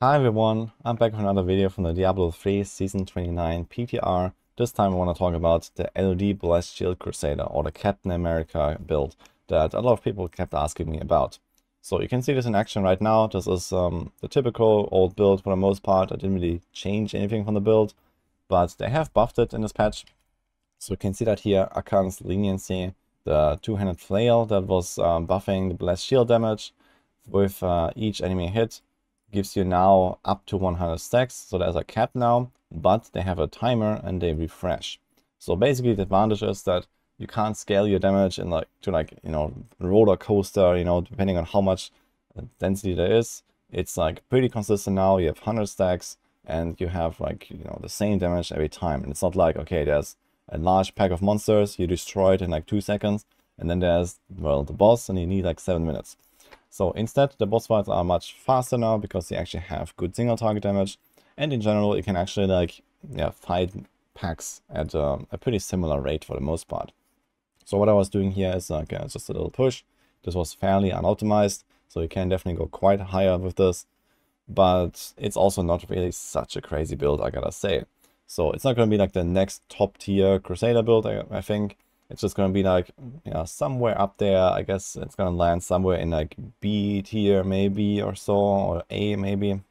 Hi everyone, I'm back with another video from the Diablo 3 Season 29 PTR. This time I want to talk about the LoD Blessed Shield Crusader, or the Captain America build that a lot of people kept asking me about. So you can see this in action right now. This is the typical old build for the most part. I didn't really change anything from the build, but they have buffed it in this patch. So you can see that here, Akan's Leniency, the two-handed flail that was buffing the Blessed Shield damage with each enemy hit, gives you now up to 100 stacks, so there's a cap now, but they have a timer and they refresh. So basically the advantage is that you can't scale your damage in roller coaster, depending on how much density there is. It's like pretty consistent now. You have 100 stacks and you have the same damage every time. And it's not like, okay, there's a large pack of monsters, you destroy it in like 2 seconds, and then there's, well, the boss and you need like 7 minutes. So instead, the boss fights are much faster now because they actually have good single target damage. And in general, you can actually fight packs at a pretty similar rate for the most part. So what I was doing here is just a little push. This was fairly unoptimized, so you can definitely go quite higher with this. But it's also not really such a crazy build, I gotta say. So it's not going to be like the next top tier Crusader build, I think. It's just going to be like, somewhere up there. I guess it's going to land somewhere in like B tier maybe or so, or A maybe.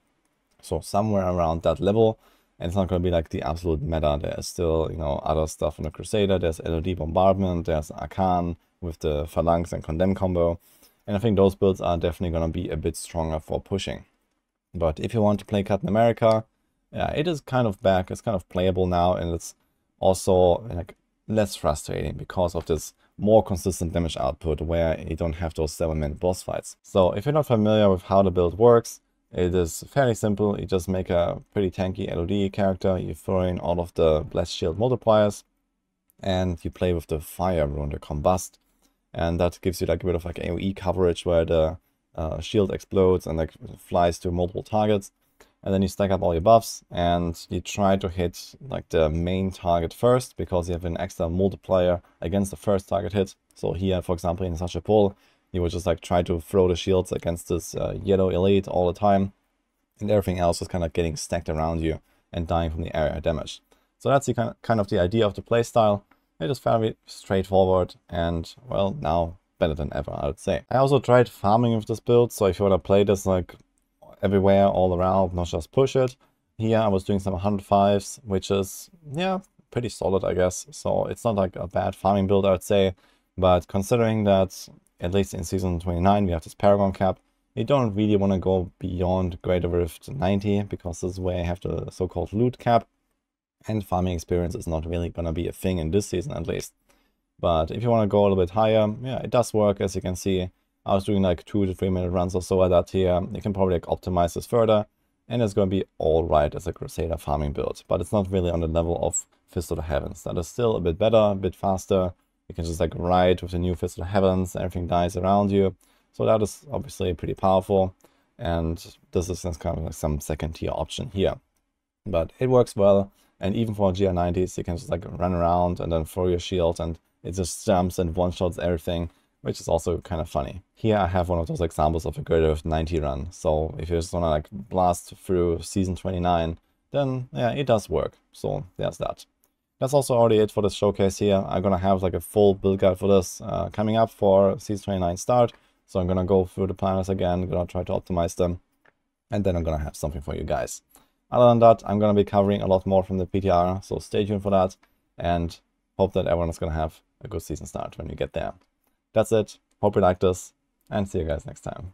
So somewhere around that level. And it's not going to be like the absolute meta. There's still, other stuff on the Crusader. There's LoD Bombardment. There's Akan with the Phalanx and Condemn combo. And I think those builds are definitely going to be a bit stronger for pushing. But if you want to play Captain America, yeah, it is kind of back. It's kind of playable now. And it's also like less frustrating because of this more consistent damage output where you don't have those 7-minute boss fights. So if you're not familiar with how the build works, it is fairly simple. You just make a pretty tanky LoD character, you throw in all of the Blessed Shield multipliers, and you play with the fire rune, the Combust, and that gives you like a bit of like AoE coverage where the shield explodes and like flies to multiple targets. And then you stack up all your buffs and you try to hit like the main target first because you have an extra multiplier against the first target hit. So here, for example, in such a pull, you would just like try to throw the shields against this yellow elite all the time. And everything else is kind of getting stacked around you and dying from the area damage. So that's the kind of the idea of the playstyle. It is fairly straightforward and, well, now better than ever, I would say. I also tried farming with this build, so if you want to play this like everywhere, all around, not just push it. Here I was doing some 105s, which is, yeah, pretty solid, I guess. So it's not like a bad farming build, I would say. But considering that, at least in Season 29, we have this Paragon cap, you don't really want to go beyond Greater Rift 90, because this is where you have the so-called loot cap. And farming experience is not really going to be a thing in this season, at least. But if you want to go a little bit higher, yeah, it does work, as you can see. I was doing like 2 to 3 minute runs or so like that here. You can probably like optimize this further, and it's going to be alright as a Crusader farming build. But it's not really on the level of Fist of the Heavens. That is still a bit better, a bit faster. You can just like ride with the new Fist of the Heavens, everything dies around you. So that is obviously pretty powerful. And this is kind of like some second tier option here. But it works well. And even for GR90s, you can just like run around and then throw your shield, and it just jumps and one-shots everything, which is also kind of funny. Here I have one of those examples of a Greater Rift 90 run. So if you just want to like blast through Season 29, then yeah, it does work. So there's that. That's also already it for this showcase here. I'm going to have like a full build guide for this coming up for Season 29 start. So I'm going to go through the planners again, going to try to optimize them, and then I'm going to have something for you guys. Other than that, I'm going to be covering a lot more from the PTR, so stay tuned for that, and hope that everyone is going to have a good season start when you get there. That's it. Hope you like this, and see you guys next time.